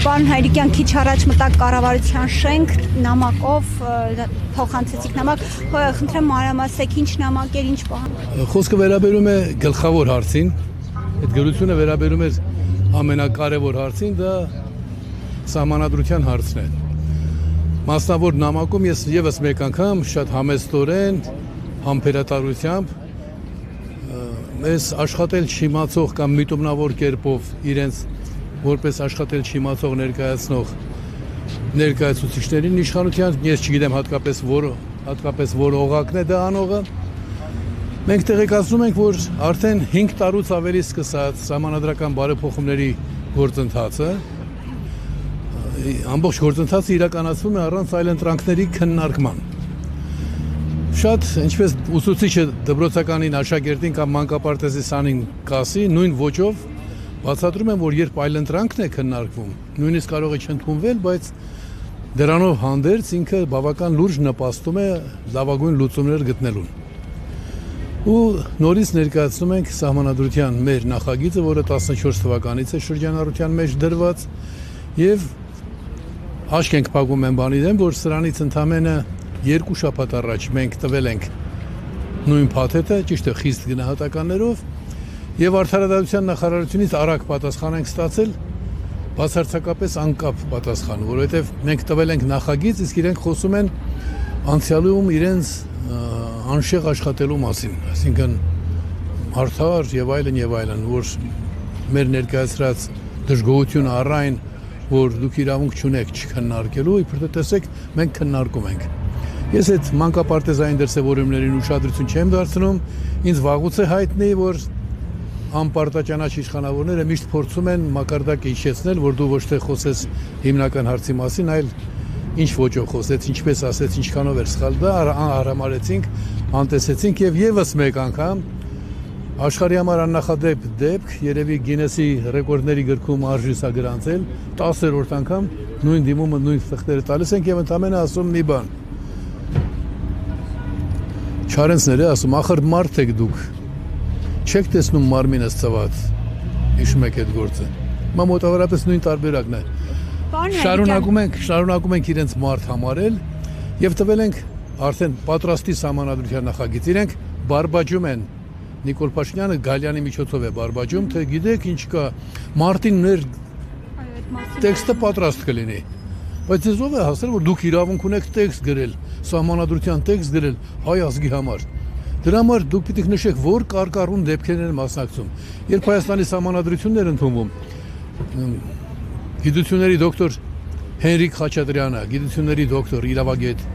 Պարոն Հայրիկյան, քիչ առաջ մտակ կառավարության շենք նամակով փոխանցեցիք նամակ, խնդրեմ մանրամասեք ինչ նամակ էր, ինչ բան։ Խոսքը վերաբերում է գլխավոր հարցին, այդ գրությունը վերաբերում է ամենակարևոր հարցին, դա սահմանադրության հարցն է։ Մասնավոր նամակում ես եւս մեկ անգամ շատ համեստորեն, համբերատարությամբ մեզ աշխատել չիմացող կամ միտումնավոր կերպով իրենց որպես աշխատել չիմացող ներկայացուցիչներին իշխանության, ես չգիտեմ հատկապես որ օղակն է դա անողը, մենք տեղեկացնում ենք, որ արդեն 5 տարուց ավելի սկսած սահմանադրական բարեփոխումների գործընթացը, ամբողջ գործընթացը իրականացվում է առանց այլընտրանքների քննարկման։ Շատ, ինչպես ուսուցիչը դպրոցականին աշակերտին կամ մանկապարտեզի սանին կասի, նույն ոճով բացատրում եմ, որ երբ այլընտրանքն է քննարկվում, նույնիսկ կարող է չընդունվել, բայց դրանով հանդերձ ինքը բավական լուրջ նպաստում է լավագույն լուծումներ գտնելուն։ Ու նորից ներկայացնում ենք սահմանադրության մեր նախագիծը, որը 14 թվականից է շրջանառության մեջ դրված, եւ աշկ ենք փակում են բանի դեմ, որ սրանից ընդամենը 2 շաբաթ առաջ մենք տվել ենք նույն փաթեթը, ճիշտ է, խիստ գնահատականներով, եւ Արդարադատության նախարարությունից արագ պատասխան ենք ստացել, բացարձակապես անկապ պատասխան, որովհետեւ մենք տվել ենք նախագիծ, իսկ իրենք խոսում են անցյալում իրենց անշեղ աշխատելու մասին, այսինքն արդար եւ այլն, որ մեր ներկայացրած դժգոհությունը առայն, որ դուք իրավունք չունեք չքննարկելու, իբր թե տեսեք, մենք քննարկում ենք։ Ես այդ մանկապարտեզային դրսևորումներին ուշադրություն չեմ դարձնում, ինձ վաղուց է հայտնի, որ անպարտաճանաչ իշխանավորները միշտ փորձում են մակարդակը հիշեցնել, որ դու ոչ թե խոսես հիմնական հարցի մասին, այլ ինչ ոճով խոսեց, ինչպես ասեց, ինչքանով էր սխալ, դա արամարեցինք, անտեսեցինք եւ եւս մեկ անգամ աշխարհի համար աննախադեպ դեպք, երևի Գինեսի ռեկորդների գրքում արժի սա գրանցել, 10-րդ անգամ նույն դիմումը, նույն թղթերը տալիս ենք եւ ընդամենը ասում մի բան։ Չարենցները ասում, ախր մարդ եք դուք, չեք տեսնում մարմինս ծված, հիշում եք այդ գործը։ Մա մոտավորապես նույն տարբերակն է։ Շարունակում ենք իրենց մարդ համարել եւ տվել ենք արդեն պատրաստի սահմանադրության նախագիծ։ Իրենք բարբաջում են, Նիկոլ Փաշինյանը Գալյանի միջոցով է բարբաջում, թե գիտեք ինչ կա, մարտին ներ տեքստը պատրաստ կլինի։ Բայց ես ով է հասել, որ դուք իրավունք ունեք տեքստ գրել, սահմանադրության տեքստ գրել հայ ազգի համար։ Դրա համար դուք պիտի նշեք, որ կարկառուն դեպքերն են մասնակցում։ Երբ Հայաստանի սահմանադրությունն էր ընդունվում, գիտությունների դոկտոր Հենրիկ Խաչատրյանը, գիտությունների դոկտոր իրավագետ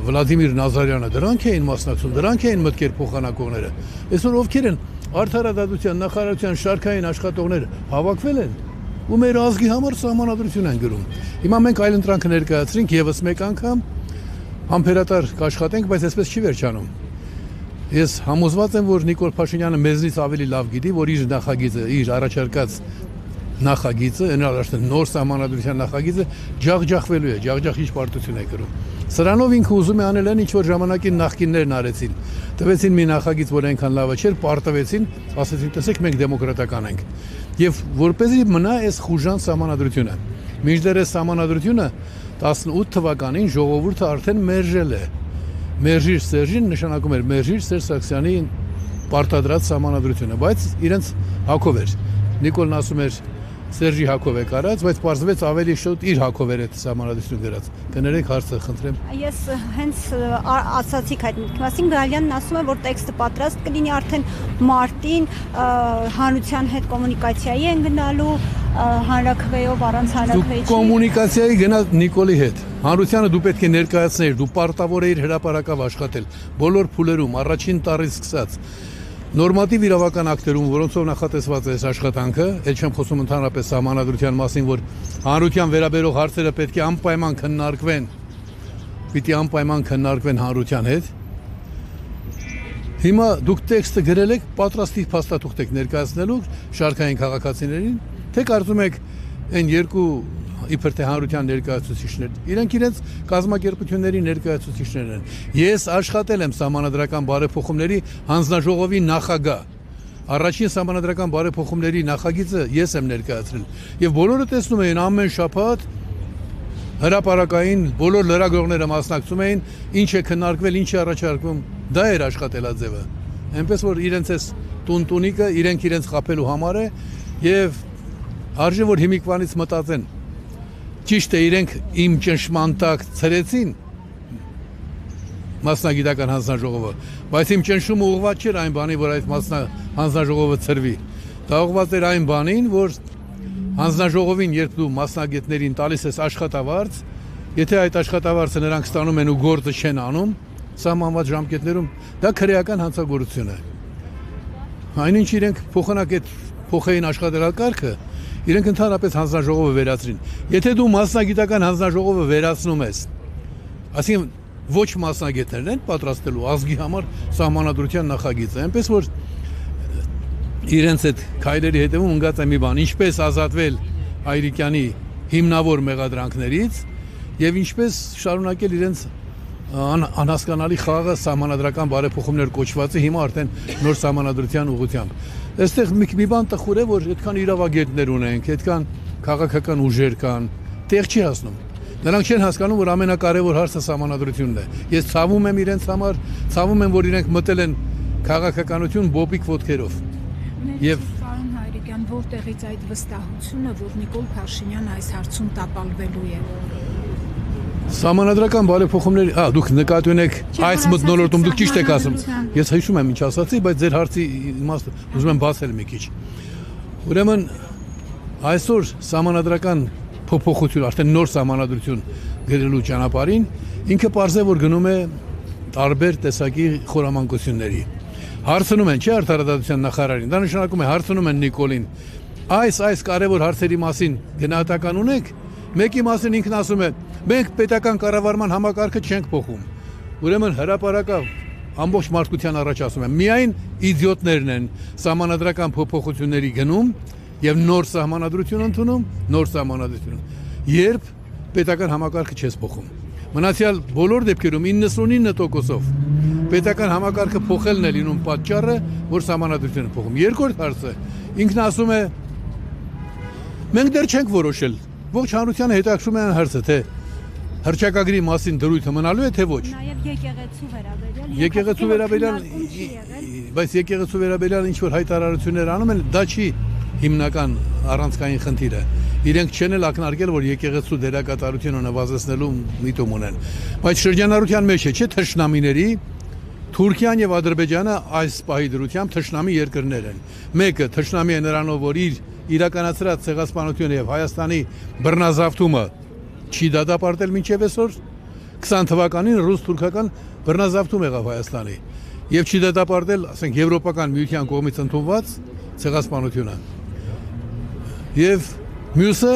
Վլադիմիր Նազարյանը, դրանք էին մասնակցում, դրանք էին մտքեր փոխանակողները։ Այսօր ովքեր են Արդարադատության նախարարության շարքային աշխատողները հավաքվել են ու մեր ազգի համար սահմանադրություն են գրում։ Հիմա մենք այլընտրանքը ներկայացրինք եւս մեկ անգամ, համբերատար կաշխատենք, բայց այսպես չի վերջանում։ Ես համոզված եմ, որ Նիկոլ Փաշինյանը մեզնից ավելի լավ գիտի, որ իր նախագիծը, իր առաջարկած նախագիծը, նոր սահմանադրության նախագիծը ջախջախվելու է, ջախջախիչ պարտություն է կրում։ Սրանով ինքը ուզում է անել այն, ինչ որ ժամանակին նախկիններն արեցին։ Տվեցին մի նախագիծ, որ այնքան լավը չէր, պարտվեցին, ասեցին, տեսեք, մենք դեմոկրատական ենք։ Եվ որպեսզի մնա այս խուժան սահմանադրությունը։ Մինչդեռ այս սահմանադրությունը 18 թվականին ժողովուրդը արդեն մերժել է։ Մերժիր Սերժին նշանակում էր մերժիր Սերժ Սարգսյանի պարտադրած սահմանադրությունը, բայց իրենց հակով էր։ Նիկոլն ասում էր Սերժի հակով է կարած, բայց պարզվեց ավելի շուտ իր հակով էր այդ սահմանադրությունը գրած։ Կներեք հարցը, խնդրեմ։ Ես հենց ասացիք այդ միտքի մասին, Գալյանն ասում է, որ տեքստը պատրաստ կլինի արդեն մարտին, հանրության հետ կոմունիկացիայի են գնալու, հանրաքվեով, առանց հանրաքվեի։ Դու կոմունիկացիայի գնա Նիկոլի հետ։ Հանրությանը դու պետք է ներկայացնեիր, դու պարտավոր էիր հրապարակավ աշխատել, բոլոր փուլերում, առաջին տարից սկսած։ Նորմատիվ իրավական ակտերում, որոնցով նախատեսված է այս աշխատանքը, էլ չեմ խոսում ընդհանրապես սահմանադրության մասին, որ հանրության վերաբերող հարցերը պետք է անպայման քննարկվեն, պիտի անպայման քննարկվեն հանրության հետ։ Հիմա դուք տեքստը գրել եք, պատրաստի փաստաթուղթ եք ներկայացնելու շարքային քաղաքացիներին, թե կարծում եք այն երկու իբր թե հանրության ներկայացուցիչներ, իրենք իրենց կազմակերպությունների ներկայացուցիչներն են։ Ես աշխատել եմ սահմանադրական բարեփոխումների հանձնաժողովի նախագահ, Առաջին սահմանադրական բարեփոխումների նախագիծը ես եմ ներկայացրել եւ բոլորը տեսնում էին ամեն շաբաթ հրապարակային բոլոր լրագրողները մասնակցում էին ինչ է քննարկվել, ինչ է առաջարկվում, դա էր աշխատելաձևը։ Այնպես որ իրենց էս տունտունիկը իրենց խփելու համար է եւ արժե որ հիմիկվանից մտածեն։ Ճիշտ է իրենք իմ ճնշման տակ ցրեցին մասնագիտական հանձնաժողովը, բայց իմ ճնշումը ուղղված չէր այն բանի, որ այդ հանձնաժողովը ցրվի։ Դա ուղղված էր այն բանին, որ հանձնաժողովին, երբ դու մասնագետներին տալիս ես աշխատավարձ, եթե այդ աշխատավարձը նրանք ստանում են ու գործը չեն անում, սահմանված ժամկետներում, դա քրեական հանցագործություն է։ Այնինչ իրենք փոխեին աշխատելակարգը, իրենք ընդհանրապես հանձնաժողովը վերացրին։ Եթե դու մասնագիտական հանձնաժողովը վերացնում ես, ասին ոչ մասնագետներն են պատրաստելու ազգի համար սահմանադրության նախագիծը, այնպես որ իրենց այդ քայլերի հետևում ընկած է մի բան, ինչպես ազատվել Հայրիկյանի հիմնավոր մեղադրանքներից եւ ինչպես շարունակել իրենց անհասկանալի խաղը սահմանադրական բարեփոխումներ կոչվածի հիմա արդեն նոր սահմանադրության ուղղությամբ։ Այստեղ մի բան տխուր է, որ այդքան իրավագետներ ունենք, այդքան քաղաքական ուժեր կան, տեղ չի հասնում։ Նրանք չեն հասկանում, որ ամենակարևոր հարցը սահմանադրությունն է։ Ես ցավում եմ իրենց համար, ցավում եմ, որ իրենք մտել են քաղաքականություն բոբիկ ոտքերով։ Եվ պարոն Հայրիկյան, որտեղից այդ վստահությունը, որ Նիկոլ Փաշինյանը այս հարցում տապալվելու է։ Սահմանադրական բարեփոխումների, դուք նկատի ունեք այս մթնոլորտում, դուք ճիշտ եք ասում։ Ես հիշում եմ ինչ ասացի, բայց ձեր հարցի իմաստը ուզում եմ բացել մի քիչ։ Ուրեմն այսօր սահմանադրական փոփոխություն, արդեն նոր սահմանադրություն գրելու ճանապարհին ինքը պարզ է, որ գնում է տարբեր տեսակի խորամանկությունների։ Հարցնում են, չէ՞ արդարադատության նախարարին, դա նշանակում է հարցնում են Նիկոլին, այս կարևոր հարցերի մասին գնահատական ունեք, մեկի մասին ինքն ասում է, մենք պետական կառավարման համակարգը չենք փոխում։ Ուրեմն հրապարակը ամբողջ մարդկության առաջ ասում եմ, միայն իդիոտներն են սահմանադրական փոփոխությունների գնում եւ նոր սահմանադրություն ընդունում, նոր սահմանադրություն։ Երբ պետական համակարգը չես փոխում։ Մնացյալ բոլոր դեպքերում 99%-ով պետական համակարգը փոխելն է լինում պատճառը, որ սահմանադրությունը փոխում։ Երկրորդ հարցը ինքն ասում է մենք դեռ չենք որոշել։ Ողջ հանրությանը հետաքրքրում է այն հարցը, թե հռչակագրի մասին դրույթը մնալու է, թե ոչ։ Նաև եկեղեցու վերաբերյալ, բայց եկեղեցու վերաբերյալ ինչ որ հայտարարություններ անում են, դա չի հիմնական առանցքային խնդիրը։ Իրենք չեն էլ ակնարկել, որ եկեղեցու դերակատարությունը նվազեցնելու միտում ունեն։ Բայց շրջանառության մեջ է, չէ՞, թշնամիների Թուրքիան եւ Ադրբեջանը այս պահի դրությամբ թշնամի երկրներ են։ Մեկը թշնամի է նրանով, որ իր իրականացրած ցեղասպանությունը եւ Հայաստանի բռնազավթումը չի դատապարտել մինչև այսօր 20 թվականին ռուս-թուրքական բռնազավթում եղավ Հայաստանի եւ չի դատապարտել, ասենք, Եվրոպական միության կողմից ընդունված ցեղասպանությունը։ Եվ մյուսը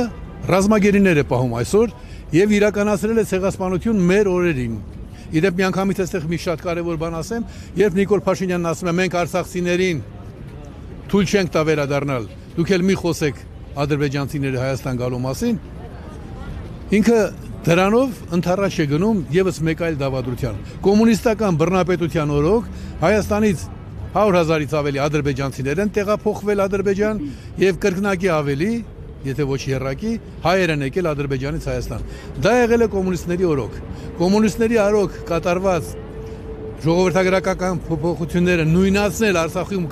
ռազմագերիներ է պահում այսօր եւ իրականացրել է ցեղասպանություն մեր օրերին։ Իդեպ միանգամից այստեղ մի շատ կարևոր բան ասեմ, երբ Նիկոլ Փաշինյանն ասում է մենք արցախցիներին թույլ չենք տա վերադառնալ, դուք էլ մի խոսեք ադրբեջանցիների Հայաստան գալու մասին, ինքը դրանով ընդառաջ է գնում եւս մեկ այլ դավադրության։ Կոմունիստական բռնապետության օրոք Հայաստանից 100,000-ից ավելի ադրբեջանցիներ են տեղափոխվել Ադրբեջան եւ կրկնակի ավելի, եթե ոչ եռակի, հայեր են եկել Ադրբեջանից Հայաստան։ Դա եղել է կոմունիստների օրոք։ Կոմունիստների օրոք կատարված ժողովրդագրական փոփոխությունները նույնացնել Արցախում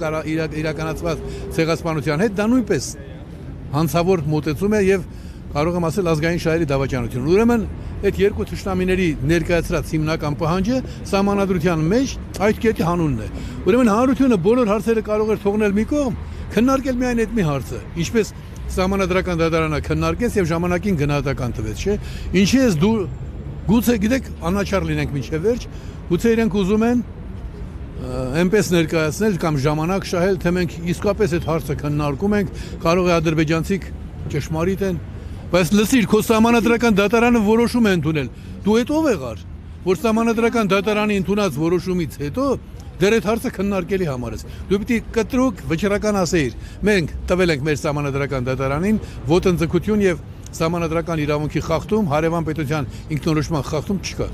իրականացված ցեղասպանության հետ, դա նույնպես հանցավոր մոտեցում է եւ կարող եմ ասել ազգային շահերի դավաճանություն։ Ուրեմն այդ երկու թշնամիների ներկայացրած հիմնական պահանջը սահմանադրության մեջ այդ կետի հանունն է։ Ուրեմն հանրությունը բոլոր հարցերը կարող էր թողնել մի կողմ, քննարկել միայն այդ մի հարցը, ինչպես սահմանադրական դատարանը քննարկեց եւ ժամանակին գնահատական տվեց, չէ՞։ Ինչի՞ ես դու գուցե գիտեք անաչառ լինենք մինչև վերջ, գուցե իրենք ուզում են այնպես ներկայացնել կամ ժամանակ շահել, թե մենք իսկապես այդ հարցը քննարկում ենք, կարող է ադրբեջանցիք ճշմարիտ են, բայց լսիր, քո սահմանադրական դատարանը որոշում է ընդունել։ Դու այդ ով եղար, որ սահմանադրական դատարանի ընդունած որոշումից հետո դեռ այդ հարցը քննարկելի համարես։ Դու պիտի կտրուկ վճռական ասեիր, մենք տվել ենք մեր սահմանադրական դատարանին ոտնձգություն եւ սահմանադրական իրավունքի խախտում, հարևան պետության ինքնորոշման խախտում չկա։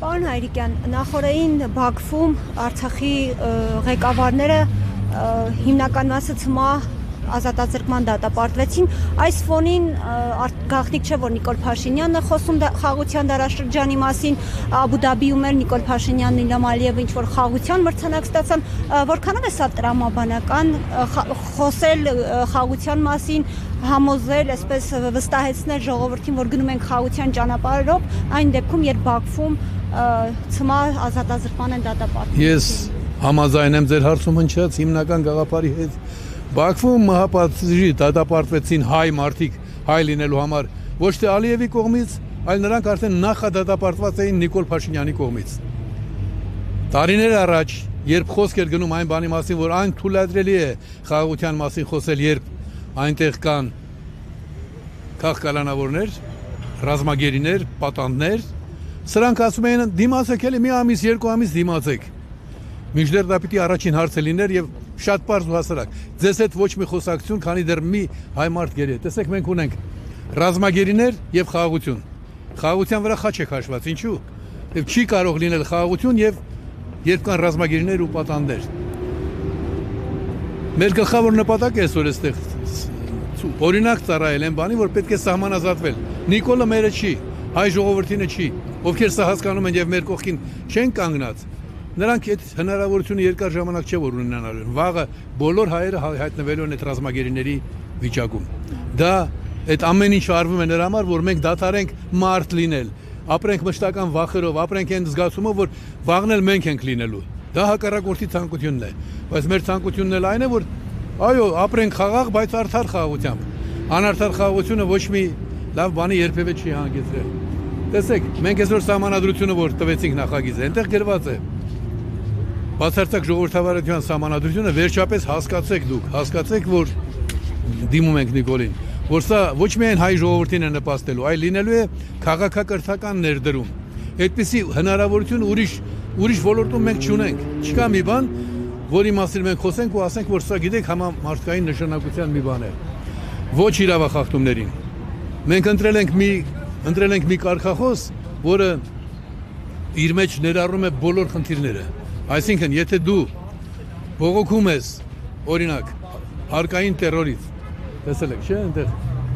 Պարոն Հայրիկյան, նախորդին Բաքվում Արցախի ղեկավարները հիմնական մասը ցմահ ազատազրկման դատապարտվեցին, այս ֆոնին գաղտնիք չէ, որ Նիկոլ Փաշինյանն է խոսում խաղաղության դարաշրջանի մասին, Աբու Դաբիում էլ Նիկոլ Փաշինյանն Իլհամ Ալիևը ինչ որ խաղաղության մրցանակ ստացան, որքանով է սա տրամաբանական խոսել խաղաղության մասին, համոզել, այսպես վստահեցնել ժողովրդին, որ գնում ենք խաղաղության ճանապարհով, այն դեպքում, երբ Բաքվում ցմահ ազատազրկման են դատապարտվում։ Ես համաձայն եմ ձեր հարցում հնչած հիմնական գաղափարի հետ։ Բաքվում մահապատժի դատապարտվեցին հայ մարդիկ հայ լինելու համար ոչ թե Ալիևի կողմից, այլ նրանք արդեն նախադատապարտված էին Նիկոլ Փաշինյանի կողմից։ Տարիներ առաջ, երբ խոսք էր գնում այն բանի մասին, որ այն թույլատրելի է խաղաղության մասին խոսել, երբ այնտեղ կան քաղաքականավորներ, ռազմագերիներ, պատանդներ, սրանք ասում էին դիմացեք էլի մի ամիս, երկու ամիս դիմացեք։ Մինչդեռ դա պիտի առաջին հարցը լիներ եւ շատ པարզ ու հասարակ։ Ձեզ հետ ոչ մի խոսակցություն, քանի դեռ մի հայ մարդ գերի է։ Տեսեք, մենք ունենք ռազմագերիներ եւ խաղաղություն։ Խաղաղության վրա խաչ է քաշված, ինչու՞։ Եվ չի կարող լինել խաղաղություն եւ երբ կան ռազմագերիներ ու պատանդներ։ Մեր գլխավոր նպատակը այսօր էստեղ օրինակ ծառայել են բանի, որ պետք է սահմանազատվել։ Նիկոլը մերը չի, հայ ժողովրդինը չի, ովքեր սա հասկանում են եւ մեր կողքին չեն կանգնած։ Նրանք այդ հնարավորությունը երկար ժամանակ չէ որ ունենալու են։ Վաղը բոլոր հայերը հայտնվելու են այդ ռազմագերիների վիճակում։ Դա այդ ամեն ինչ արվում է նրա համար, որ մենք դադարենք մարդ լինել, ապրենք մշտական վախերով, ապրենք այն զգացումով, որ վաղն էլ մենք ենք լինելու։ Դա հակառակորդի ցանկությունն է, բայց մեր ցանկությունն էլ այն է, որ այո, ապրենք խաղաղ, բայց արդար խաղաղությամբ։ Անարդար խաղաղությունը ոչ մի լավ բանի երբևէ չի հանգեցրել։ Տեսեք, մենք այսօր սահմանադրությունը որ տվեցինք նախագիծը, այնտեղ գրված է բացարձակ ժողովրդավարության սահմանադրությունը վերջապես հասկացեք դուք, հասկացեք, որ դիմում ենք Նիկոլին, որ սա ոչ միայն հայ ժողովրդին է նպաստելու, այլ լինելու է քաղաքակրթական ներդրում։ Այդպիսի հնարավորություն ուրիշ ոլորտում մենք չունենք։ Չկա մի բան, որի մասին մենք խոսենք ու ասենք, որ սա գիտեք համամարտկային նշանակության մի բան է։ Ոչ իրավախախտումներին։ Մենք ընտրել ենք մի կարգախոս, որը իր մեջ ներառում է բոլոր խնդիրները։ Այսինքն, եթե դու բողոքում ես, օրինակ, հարկային տերորից, տեսել եք, չէ՞, այնտեղ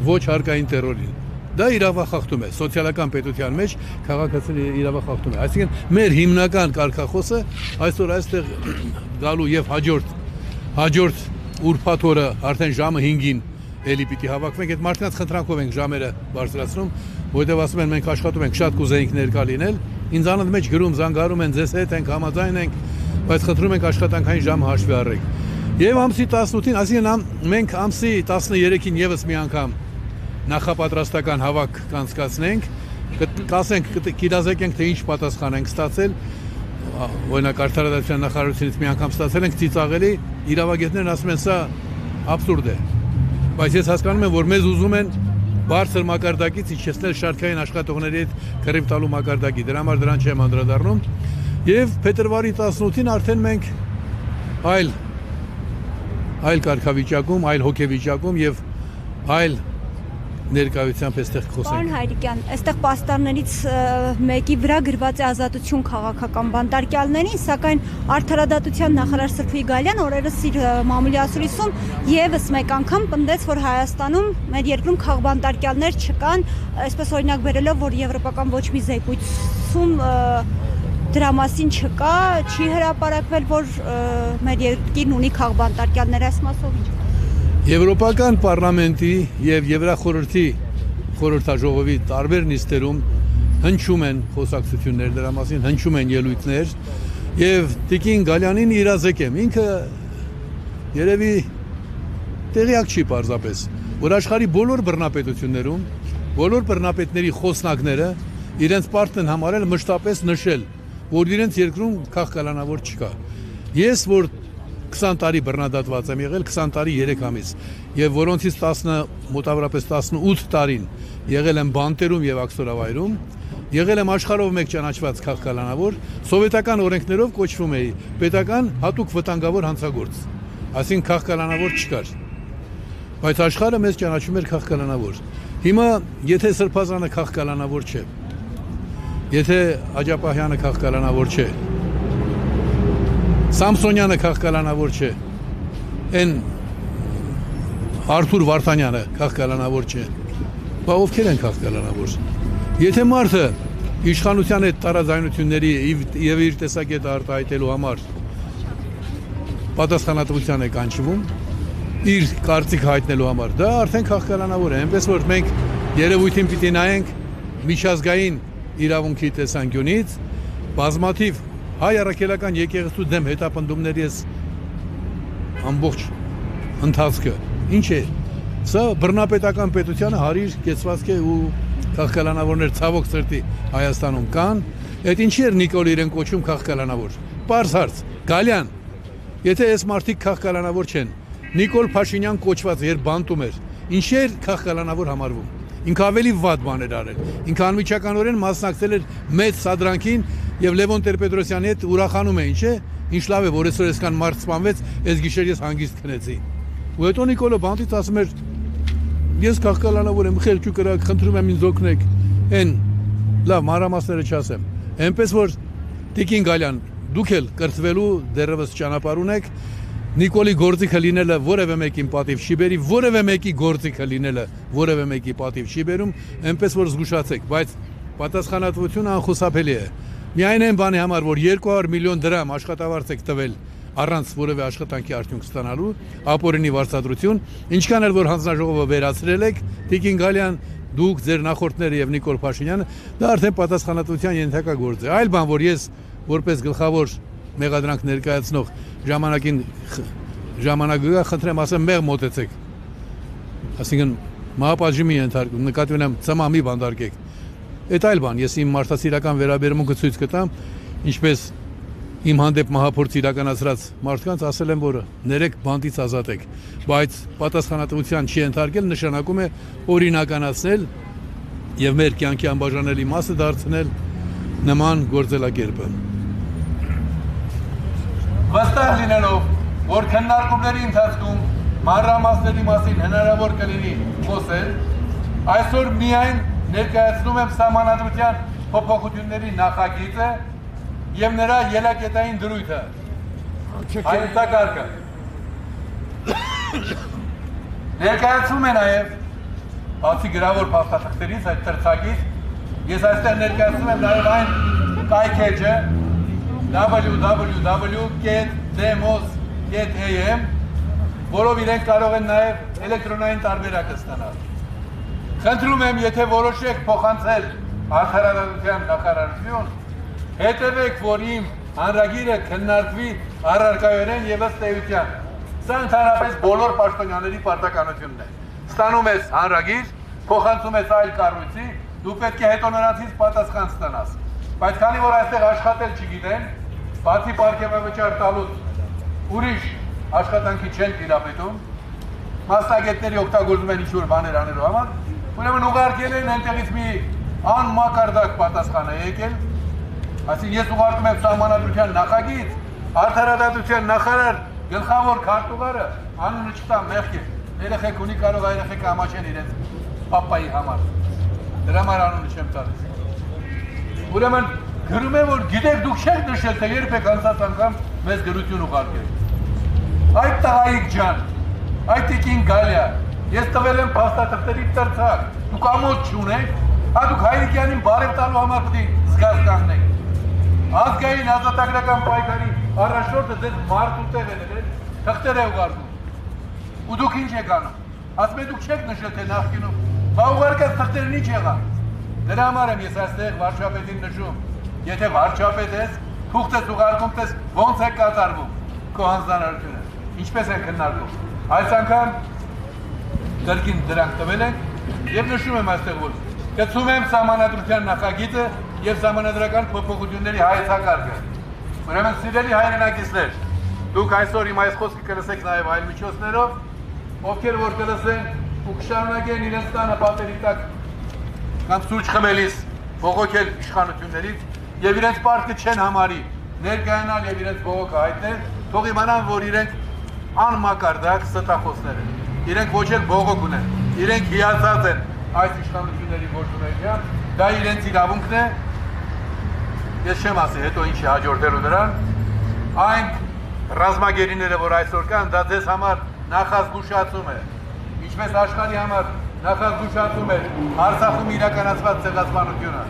ոչ հարկային տերորին, դա իրավախախտում է, սոցիալական պետության մեջ քաղաքացիների իրավախախտում է։ Այսինքն, մեր հիմնական կարգախոսը այսօր այստեղ գալու եւ հաջորդ ուրբաթ օրը արդեն ժամը 5-ին էլի պիտի հավաքվենք, այդ մարդկանց խնդրանքով ենք ժամերը բարձրացնում, որտեղ ասում են մենք աշխատում ենք, շատ կուզեինք ներկա լինել, ինձանդ մեջ գրում, զանգարում են, ձեզ հետ ենք, համաձայն ենք, բայց խնդրում ենք աշխատանքային ժամը հաշվի առեք։ Եվ ամսի 18-ին, այսինքն մենք ամսի 13-ին եւս մի անգամ նախապատրաստական հավաք կանցկացնենք, կասենք, կիրազեկենք, թե ինչ պատասխան ենք ստացել, օրինակ արդարադատության նախարարությունից մի անգամ ստացել ենք ծիծաղելի, իրավագետներն ասում են սա աբսուրդ է։ Բայց ես հասկանում եմ, որ մեզ ուզում են բարձր մակարդակից իջեցնել շարքային աշխատողների հետ քրիվ տալու մակարդակի։ Դրա համար դրան չեմ անդրադառնում։ Եվ փետրվարի 18-ին արդեն մենք այլ կարգավիճակում, այլ հոգեվիճակում եւ այլ ներկայությամբ այստեղ խոսենք։ Պարոն Հայրիկյան, այստեղ պաստառներից մեկի վրա գրված է ազատություն քաղաքական բանտարկյալներին, սակայն արդարադատության նախարար Սրփուի Գալյան օրերս իր մամուլի ասուլիսում եւս մեկ անգամ պնդեց, որ Հայաստանում մեր երկրում քաղբանտարկյալներ չկան, այսպես օրինակ բերելով, որ եվրոպական ոչ մի զեկույցում դրա մասին չկա, չի հրապարակվել, որ մեր երկիրն ունի քաղբանտարկյալներ, այս մասով ինչ։ Եվրոպական պարլամենտի եւ Եվրախորհրդի խորհրդաժողովի տարբեր նիստերում հնչում են խոսակցություններ դրա մասին, հնչում են ելույթներ եւ Տիկին Գալյանին իրազեկեմ, ինքը երևի տեղյակ չի պարզապես, որ աշխարհի բոլոր բռնապետություններում, բոլոր բռնապետների խոսնակները իրենց պարտն են համարել մշտապես նշել, որ իրենց երկրում քաղաքականավոր չկա։ Ես որ 20 տարի բռնադատված եմ եղել, 20 տարի 3 ամիս, եւ որոնցից 10 մոտավորապես 18 տարին եղել եմ բանտերում եւ աքսորավայրում, եղել եմ աշխարհով մեկ ճանաչված քաղաքականավոր, սովետական օրենքներով կոչվում էի պետական հատուկ վտանգավոր հանցագործ, այսինքն քաղաքականավոր չկար, բայց աշխարհը մեզ ճանաչում էր քաղաքականավոր։ Հիմա եթե Սրբազանը քաղաքականավոր չէ, եթե Աջապահյանը քաղաքականավոր չէ, Սամսոնյանը քաղաքականավոր չէ, Այն Արթուր Վարդանյանը քաղաքականավոր չէ։ Բա ովքեր են քաղաքականավոր։ Եթե մարդը իշխանության այդ տարաձայնությունների եւ իր տեսակետը արտահայտելու համար պատասխանատվության է կանչվում, իր կարծիք հայտնելու համար, դա արդեն քաղաքականավոր է, այնպես որ մենք երևույթին պիտի նայենք միջազգային իրավունքի տեսանկյունից, բազմաթիվ հայ առաքելական եկեղեցու դեմ հետապնդումների ամբողջ ընթացքը, ինչ է, սա բռնապետական պետությանը հարիր կեցվածք է ու քաղաքականավորներ ցավոք սրտի Հայաստանում կան, այդ ինչի էր Նիկոլ իրեն կոչում քաղաքականավոր, պարզ հարց, Գալյան, եթե այս մարդիկ քաղաքականավոր չեն, Նիկոլ Փաշինյան կոչված երբ բանտում էր, ինչի էր քաղաքականավոր համարվում, ինքը ավելի վատ բան էր արել, ինքը անմիջականորեն մասնակցել էր մեծ սադրանքին եւ Լևոն Տեր-Պետրոսյանի հետ ուրախանում էին, չէ՞, ինչ լավ է, որ այսօր այսքան մարդ սպանվեց, այս գիշեր ես հանգիստ քնեցի։ Ու հետո Նիկոլը բանտից ասում էր ես քաղաքականավոր եմ, խելքի կրակ, խնդրում եմ ինձ օգնեք, այն լավ մանրամասները չասեմ, այնպես որ Տիկին Գալյան, դուք էլ կրթվելու դեռևս ճանապարհ ունեք, Նիկոլի գործիքը լինելը որևէ մեկին պատիվ չի բերի, որևէ մեկի գործիքը լինելը որևէ մեկի պատիվ չի բերում, այնպես որ զգուշացեք, բայց պատասխանատվությունը անխուսափելի է։ Միայն այն բանի համար, որ 200 միլիոն դրամ աշխատավարձ եք տվել առանց որևէ աշխատանքի արդյունք ստանալու, ապօրինի վարձատրություն, ինչքան էլ որ հանձնաժողովը վերացրել եք, Տիկին Գալյան, դուք, ձեր նախորդները եւ Նիկոլ Փաշինյանը, դա արդեն պատասխանատվության ենթակա գործ է։ Այլ բան, որ ես որպես գլխավոր մեղադրանք ներկայացնող ժամանակը խնդրեմ ասեմ մեղ մոտեցեք։ Այսինքն մահապատժի ենթարկում, նկատի ունեմ ծամամի բանդարկեք։ Այդ այլ բան, ես իմ մարդասիրական վերաբերմունքը ցույց կտամ, ինչպես իմ հանդեպ մահափորձ իրականացրած մարդկանց ասել եմ, որ ներեք բանտից ազատեք, բայց պատասխանատվության չի ենթարկել նշանակում է օրինականացնել եւ մեր կյանքի անբաժանելի մասը դարձնել նման գործելակերպը։ Վստահ լինելով, որ քննարկումների ընթացքում մանրամասների մասին հնարավոր կլինի խոսել, այսօր միայն ներկայացնում եմ սահմանադրության փոփոխությունների նախագիծը եւ նրա ելակետային դրույթը։ Հայեցակարգը ներկայացում է նաեւ բացի գրավոր փաստաթղթերից այդ տրցակից ես այստեղ ներկայացնում եմ նաեւ այն կայքեջը www.demos.am, որով իրենք կարող են նաև էլեկտրոնային տարբերակը ստանալ։ Խնդրում եմ, եթե որոշեք փոխանցել Արդարադատության նախարարություն, հետևեք, որ իմ հանրագիրը քննարկվի առարկայորեն եւ ըստ էության։ Սա ընդհանրապես բոլոր պաշտոնյաների պարտականությունն է։ Ստանում ես հանրագիր, փոխանցում ես այլ կառույցի, դու պետք է հետո նրանցից պատասխան ստանաս։ Բայց քանի որ այստեղ աշխատել չգիտեն, բացի պարգևավճար տալուց ուրիշ աշխատանքի չեն տիրապետում, մասնագետների օգտագործում են ինչ-որ բաներ անելու համար, ուրեմն ուղարկել են այնտեղից մի անմակարդակ պատասխան է եկել, այսինքն ես ուղարկում եմ սահմանադրության նախագիծ, Արդարադատության նախարար գլխավոր քարտուղարը անունը չտա մեղք է, երեխեք ունի կարող երեխեքը ամաչեն իրենց պապայի համար, դրա համար անունը չեմ տալիս։ Ուրեմն գրում եմ, որ գիտեք դուք չեք նշել, թե երբ եք անցած անգամ մեզ գրություն ուղարկել։ Այդ տղայիկ ջան, այդ Տիկին Գալյան, ես տվել եմ փաստաթղթերի տրցակ, դուք ամոթ չունեք, դուք Հայրիկյանին բարև տալու համար պետք է զգաց կանգնեք։ Ազգային ազատագրական պայքարի առաջնորդը ձեզ մարդ ուտեղ է ներել, թղթեր է ուղարկում։ Ու դուք ինչ եք անում։ Ասում եք դուք չեք նշել, թե նախկինում, բա ուղարկած թղթերն ինչ եղան։ Դրա համար եմ ես այստեղ վարչապետին նշում, եթե վարչապետ ես, թուղթ ես ուղարկում, տես ոնց է կատարվում քո հանձնարարությունը, ինչպես են քննարկում։ Այս անգամ կրկին դրանք տվել ենք եւ նշում եմ այստեղ, որ կցում եմ սահմանադրության նախագիծը եւ սահմանադրական փոփոխությունների հայեցակարգը։ Ուրեմն սիրելի հայրենակիցներ, դուք այսօր իմ այս խոսքը կլսեք նաեւ այլ միջոցներով, ովքեր որ կլսեն ու կշարունակեն իրենց տանը պատերի տակ կամ սուրճ խմելիս բողոքել իշխանություններից եւ իրենց պարտքը չեն համարի ներկայանալ եւ իրենց բողոքը հայտնել, թող իմանան, որ իրենք անմակարդակ ստախոսներ են։ Իրենք ոչ էլ բողոք ունեն, իրենք հիացած են այս իշխանությունների գործունեությամբ, դա իրենց իրավունքն է։ Ես չեմ ասի հետո ինչ է հաջորդելու նրան, այն ռազմագերիները, որ այսօր կան, դա ձեզ համար նախազգուշացում է։ Ինչպես աշխարհի համար նախազգուշացում է Արցախում իրականացված ցեղասպանությունը։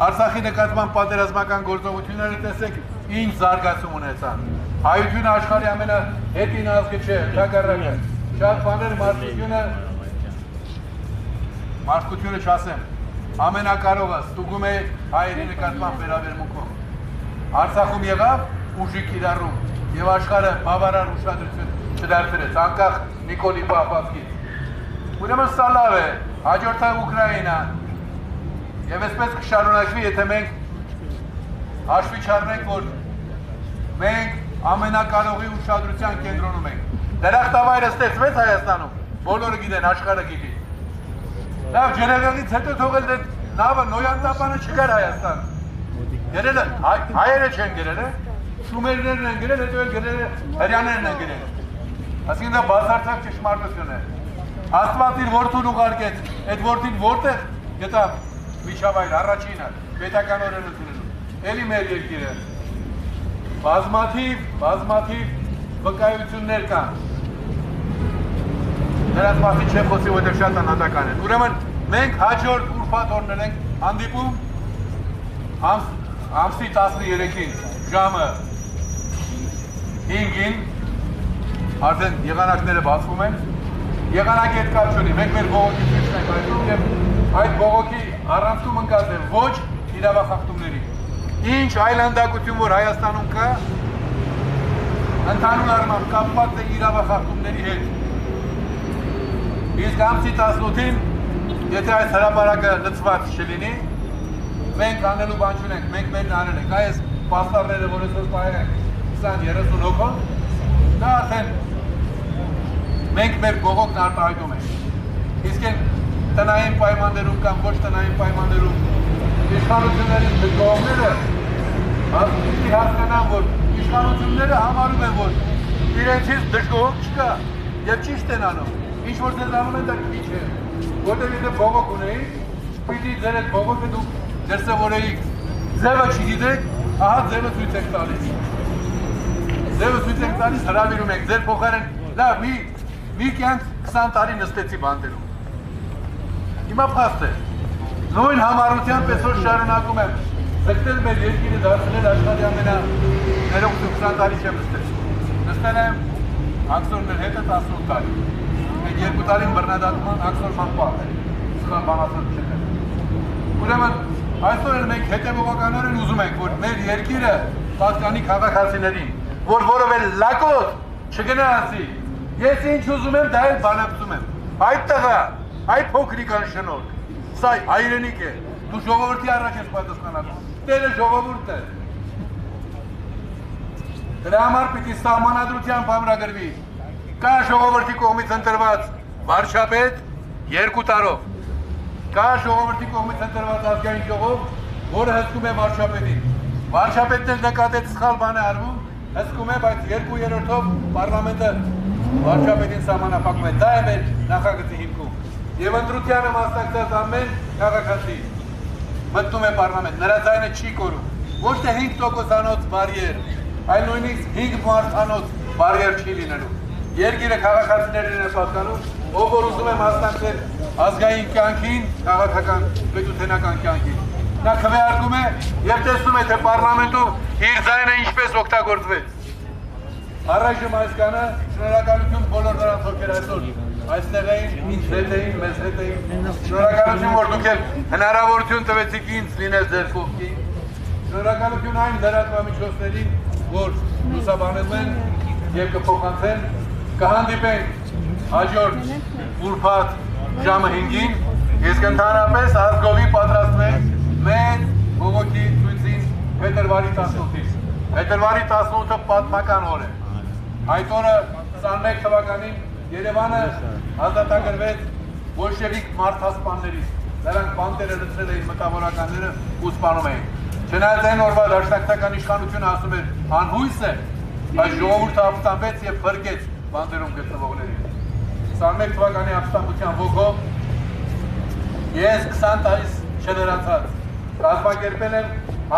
Արցախի նկատմամբ պատերազմական գործողությունները տեսեք ինչ զարգացում ունեցան։ Հայությունը աշխարհի ամենահետին ազգը չէ, հակառակը։ Շատ բաներ մարդկությունը չասեմ, ամենակարողը ստուգում է հայերի նկատմամբ վերաբերմունքով։ Արցախում եղավ ուժի կիրառում եւ աշխարհը բավարար ուշադրություն չդարձրեց, անկախ Նիկոլի պահպանցքից։ Ուրեմն սա լավ է, հաջորդը Ուկրաինան։ Եվ այսպես կշարունակվի, եթե մենք հաշվի չառնենք, որ մենք ամենակարողի ուշադրության կենտրոնում ենք։ Դրախտավայրը ստեղծվեց Հայաստանում, բոլորը գիտեն, աշխարհը գիտի։ Լավ, ջրհեղեղից հետո թողել դե նավը Նոյան տապանը չկար Հայաստան։ Գրելը հայերը չեն գրել, շումերներն են գրել, հետո էլ գրել հրյաներն են գրել։ Այսինքն դա բացարձակ ճշմարտություն է։ Աստված իր որդուն ուղարկեց, այդ որդին որտեղ գտավ միջավայր առաջինը, պետականորեն ընդունելու։ Էլի մեր երկիրը բազմաթիվ վկայություններ կան։ Նրանց մասի չեմ խոսի, որտեղ շատ անհատական են։ Ուրեմն մենք հաջորդ ուրբաթ օրներ ենք հանդիպում ամսի 13-ին ժամը 5-ին արդեն եղանակները բացվում են։ Եղանակի հետ կապ չունի, մենք մեր բողոքի ցույցն ենք հայտնում եւ այդ բողոքի առանցքում ընկած է ոչ իրավախախտումների։ Ինչ այլանդակություն, որ Հայաստանում կա, ընդհանուր առմամբ կապված է իրավախախտումների հետ։ Իսկ ամսի 18-ին, եթե այս հրապարակը լծված չլինի, մենք անելու բան չունենք, մենք մերն անել ենք, այս պաստառները, որ այսօր պահել ենք 20-30 հոգով, դա արդեն մենք մեր բողոքն արտահայտում ենք։ Իսկ են տնային պայմաններում կամ ոչ տնային պայմաններում իշխանությունների դժգոհները պիտի հասկանան, որ իշխանությունները համարում են, որ իրենցից դժգոհ չկա եւ ճիշտ են անում։ Ինչ որ ձեզ անում են դա քիչ է, որտեղ եթե բողոք ունեիք, պիտի ձեր այդ բողոքը դուք դրսևորեիք։ Ձևը չգիտեք, ահա ձևը ցույց եք տալիս։ Ձևը ցույց եք տալիս, հրավիրում եք, ձեր փոխարեն լավ մի կյանք 20 տարի նստեցի բանտերում։ Հիմա փաստ է։ Նույն համառությամբ այսօր շարունակում եմ ձգտել մեր երկիրը դարձնել աշխարհի ներողություն 20 տարի չեմ նստել։ Նստել եմ աքսորներ հետը 18 տարի։ Այդ 2 տարին բռնադատման աքսորման պահ է։ Սա բանասած չէ։ Ուրեմն այսօր էլ մենք հետևողականորեն ուզում ենք, որ մեր երկիրը պատկանի քաղաքացիներին, որ որովե լակոտ չգնացի։ Ես ինչ ուզում եմ, դա էլ բանակցում եմ։ Այդ տղա, այդ փոքրիկ անշնորհք, սա հայրենիք է։ Դու ժողովրդի առաջ ես պատասխանատու։ Տերը ժողովուրդն է։ Դրա համար պիտի սահմանադրությամբ ամրագրվի։ Կա ժողովրդի կողմից ընտրված վարչապետ 2 տարով։ Կա ժողովրդի կողմից ընտրված ազգային ժողով, որը հսկում է վարչապետին։ Վարչապետն էլ նկատեց սխալ բան է արվում, հսկում է, բայց 2/3-ով պարլամենտը վարչապետին սահմանափակում է։ Դա է մեր նախագծի հիմքում։ Եվ ընտրությանը մասնակցած ամեն քաղաքացի մտնում է պարլամենտ, նրա ձայնը չի կորում։ Ոչ թե 5%-անոց բարիեր, այլ նույնիսկ 5 մարդանոց բարիեր չի լինելու։ Երկիրը քաղաքացիներին է պատկանում, ով որ ուզում է մասնակցել ազգային կյանքին, քաղաքական պետութենական կյանքին։ Նա քվեարկում է եւ տեսնում է, թե պարլամենտում իր ձայնը ինչպես օգտագործվեց։ Առայժմ այս կանը շնորհակալություն բոլոր նրանց, ովքեր այսօր այստեղ էին, ինձ հետ էին, մեզ հետ էին։ Շնորհակալություն, որ դուք էլ հնարավորություն տվեցիք ինձ լինել ձեր կողքին։ Շնորհակալություն այն լրատվամիջոցներին, որ լուսաբանել են եւ կփոխանցեն։ Կհանդիպենք հաջորդ ուրբաթ ժամը 5-ին, իսկ ընդհանրապես ազգովի պատրաստվենք մեր բողոքի ցույցին փետրվարի 18-ին։ Փետրվարի 18-ը պատմական օր է։ Այդ օրը 21 թվականին Երևանը ազատագրվեց բոլշևիկ մարդասպաններից։ Նրանք բանտերը լցրել էին մտավորականները ու սպանում էին։ Չնայած այն օրվա դաշնակցական իշխանությունը ասում էր անհույս է, բայց ժողովուրդը ապստամբեց եւ փրկեց բանտերում գտնվողներին։ 21 թվականի ապստամբության ոգով ես 20 տարի չլրացած կազմակերպել եմ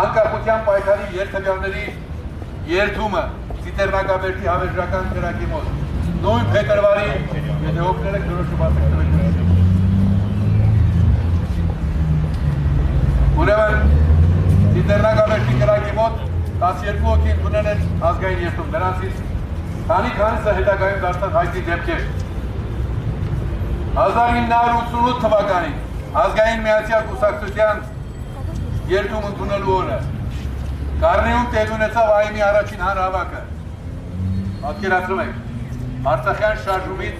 անկախության պայքարի երթեւյալների երթումը Ծիտեռնակաբերդի հավերժական կրակի մոտ։ Նույն փետրվարի, եթե օգնել եք դրոշը բացակցել։ Ուրեմն Ծիտեռնակաբերդի կրակի մոտ 12 հոգին ունել են ազգային երթում, նրանցից քանիսը հետագայում դարձան հայտնի դեպքեր։ 1988 թվականին ազգային միացյալ կուսակցության երթում ընդունելու օրը Գառնիում տեղ ունեցավ ԱԻՄ-ի առաջին հանրահավաքը։ Պատկերացրու եք, Արցախյան շարժումից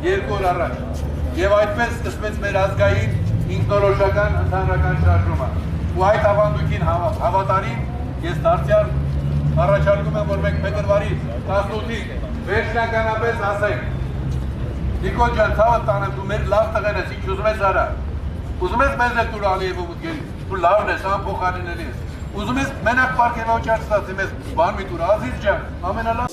2 օր առաջ եւ այդպես սկսվեց մեր ազգային ինքնորոշական ընդհանրական շարժումը։ Ու այդ ավանդույթին հավատարիմ ես դարձյալ առաջարկում եմ, որ մենք փետրվարի 18-ին վերջնականապես ասենք Նիկոլ ջան, ցավը տանեմ, դու մեր լավ տղեն ես, ինչ ուզում ես արա։ Ուզում ես մեզ էլ տուր Ալիևով ուտգել, դու լավն ես, անփոխարինելի ես։ Ուզում ես մենակ պարգևաուճար ստացի մեզ բան մի տուր, Ազիզ ջան, ամենալավ